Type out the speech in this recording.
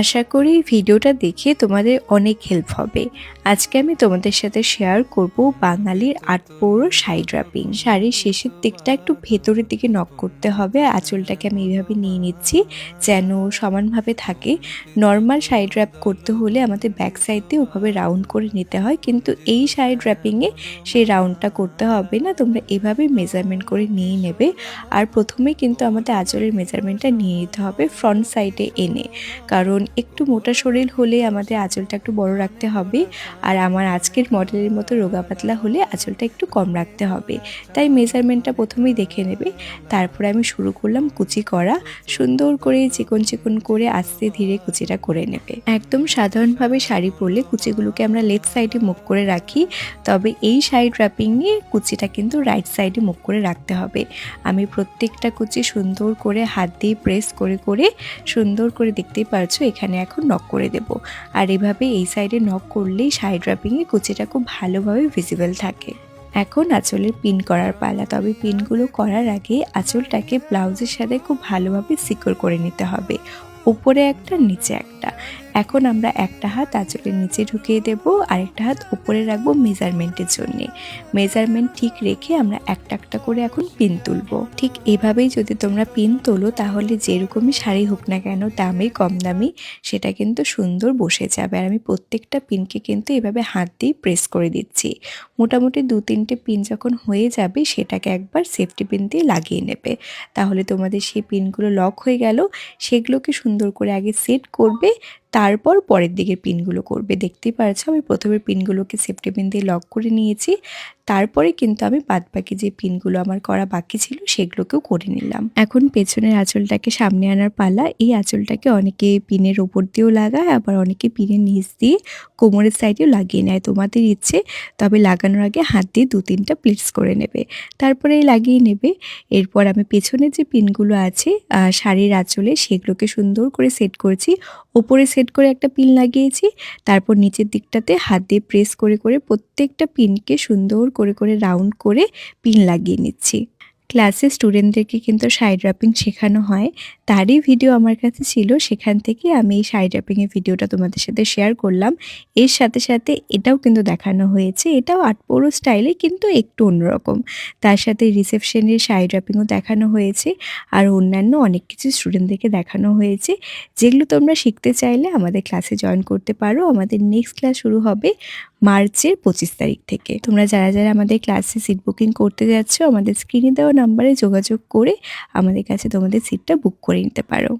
আশা করি ভিডিওটা দেখে তোমাদের অনেক হেল্প হবে। আজকে আমি তোমাদের সাথে শেয়ার করব বাঙালির আটপৌর শাড়ি ড্রাপিং। শাড়ির শেষের দিকটা একটু ভেতরের দিকে নক করতে হবে। আঁচলটাকে আমি এইভাবে নিয়ে নিচ্ছি যেন সমানভাবে থাকে। নর্মাল শাড়ি ড্র্যাপ করতে হলে আমাদের ব্যাক সাইড দিয়ে ওভাবে রাউন্ড করে নিতে হয়, কিন্তু এই শাড়ি ড্র্যাপিংয়ে সেই রাউন্ডটা করতে হবে না। তোমরা এভাবে মেজারমেন্ট করে নিয়ে নেবে। আর প্রথমেই কিন্তু আমাদের আঁচলের মেজারমেন্টটা নিয়ে নিতে হবে ফ্রন্ট সাইডে এনে, কারণ একটু মোটা শরীর হলে আমাদের আঁচলটা একটু বড় রাখতে হবে, আর আমার আজকের মডেলের মতো রোগা পাতলা হলে আঁচলটা একটু কম রাখতে হবে। তাই মেজারমেন্টটা প্রথমেই দেখে নেবে। তারপরে আমি শুরু করলাম কুচি করা। সুন্দর করে চিকন চিকন করে আস্তে ধীরে কুচিটা করে নেবে। একদম সাধারণভাবে শাড়ি পরলে কুচিগুলোকে আমরা লেফট সাইডে মুভ করে রাখি, তবে এই শাড়ি ড্রাপিংয়ে কুচিটা কিন্তু রাইট সাইডে মুভ করে রাখতে হবে। আমি প্রত্যেকটা কুচি সুন্দর করে হাত দিয়ে প্রেস করে করে সুন্দর করে দেখতেই পারছো এখানে এখন নক করে দেব। আর এভাবে এই সাইডে নক করলেই শাড়ি ড্রাপিংয়ে কুচিটা খুব ভালোভাবে ভিজিবল থাকে। এখন আঁচলের পিন করার পালা। তবে পিনগুলো করার আগে আঁচলটাকে ব্লাউজের সাথে খুব ভালোভাবে সিকিউর করে নিতে হবে, উপরে একটা নিচে একটা। এখন আমরা একটা হাত আঁচলের নিচে ঢুকিয়ে দেব, আরেকটা হাত উপরে রাখবো মেজারমেন্টের জন্যে। মেজারমেন্ট ঠিক রেখে আমরা একটা একটা করে এখন পিন তুলবো। ঠিক এভাবেই যদি তোমরা পিন তোলো তাহলে যেরকমই শাড়ি হোক না কেন, দামি কম দামি, সেটা কিন্তু সুন্দর বসে যাবে। আর আমি প্রত্যেকটা পিনকে কিন্তু এভাবে হাত দিয়ে প্রেস করে দিচ্ছি। মোটামুটি 2-3টে পিন যখন হয়ে যাবে সেটাকে একবার সেফটি পিন দিয়ে লাগিয়ে নেবে, তাহলে তোমাদের সেই পিনগুলো লক হয়ে গেল। সেগুলোকে সুন্দর করে আগে সেট করবে, তারপর পরের দিকের পিনগুলো করবে। দেখতেই পারছো আমি প্রথমে পিনগুলোকে সেফটি পিন দিয়ে লক করে নিয়েছি, তারপরে কিন্তু আমি বাদবাকি যে পিনগুলো আমার করা বাকি ছিল সেগুলোকেও করে নিলাম। এখন পেছনের আঁচলটাকে সামনে আনার পালা। এই আঁচলটাকে অনেকে পিনের ওপর দিয়েও লাগায়, আবার অনেকে পিনের নিচ দিয়ে কোমরের সাইডেও লাগিয়ে নেয়, তোমাদের ইচ্ছে। তবে লাগানোর আগে হাত দিয়ে 2-3টা প্লেটস করে নেবে, তারপরে লাগিয়ে নেবে। এরপর আমি পেছনে যে পিনগুলো আছে শাড়ির আঁচলে সেগুলোকে সুন্দর করে সেট করেছি। ওপরে সেট করে একটা পিন লাগিয়েছি, তারপর নিচের দিকটাতে হাত দিয়ে প্রেস করে করে প্রত্যেকটা পিনকে সুন্দর করে করে রাউন্ড করে পিন লাগিয়ে নিচ্ছি। ক্লাসে স্টুডেন্টদেরকে কিন্তু শাড়ি ড্রাপিং শেখানো হয়, তারই ভিডিও আমার কাছে ছিল, সেখান থেকে আমি এই শাড়ি ড্রাপিংয়ের ভিডিওটা তোমাদের সাথে শেয়ার করলাম। এর সাথে সাথে এটাও কিন্তু দেখানো হয়েছে, এটাও আটপৌর স্টাইলে কিন্তু একটু অন্যরকম। তার সাথে রিসেপশনের শাড়ি ড্রাপিংও দেখানো হয়েছে, আর অন্যান্য অনেক কিছু স্টুডেন্টদেরকে দেখানো হয়েছে, যেগুলো তোমরা শিখতে চাইলে আমাদের ক্লাসে জয়েন করতে পারো। আমাদের নেক্সট ক্লাস শুরু হবে মার্চের 25 তারিখ থেকে। তোমরা যারা যারা আমাদের ক্লাসে সিট বুকিং করতে যাচ্ছ, আমাদের স্ক্রিনে দেওয়া নাম্বারে যোগাযোগ করে আমাদের কাছে তোমাদের সিটটা বুক করে নিতে পারো।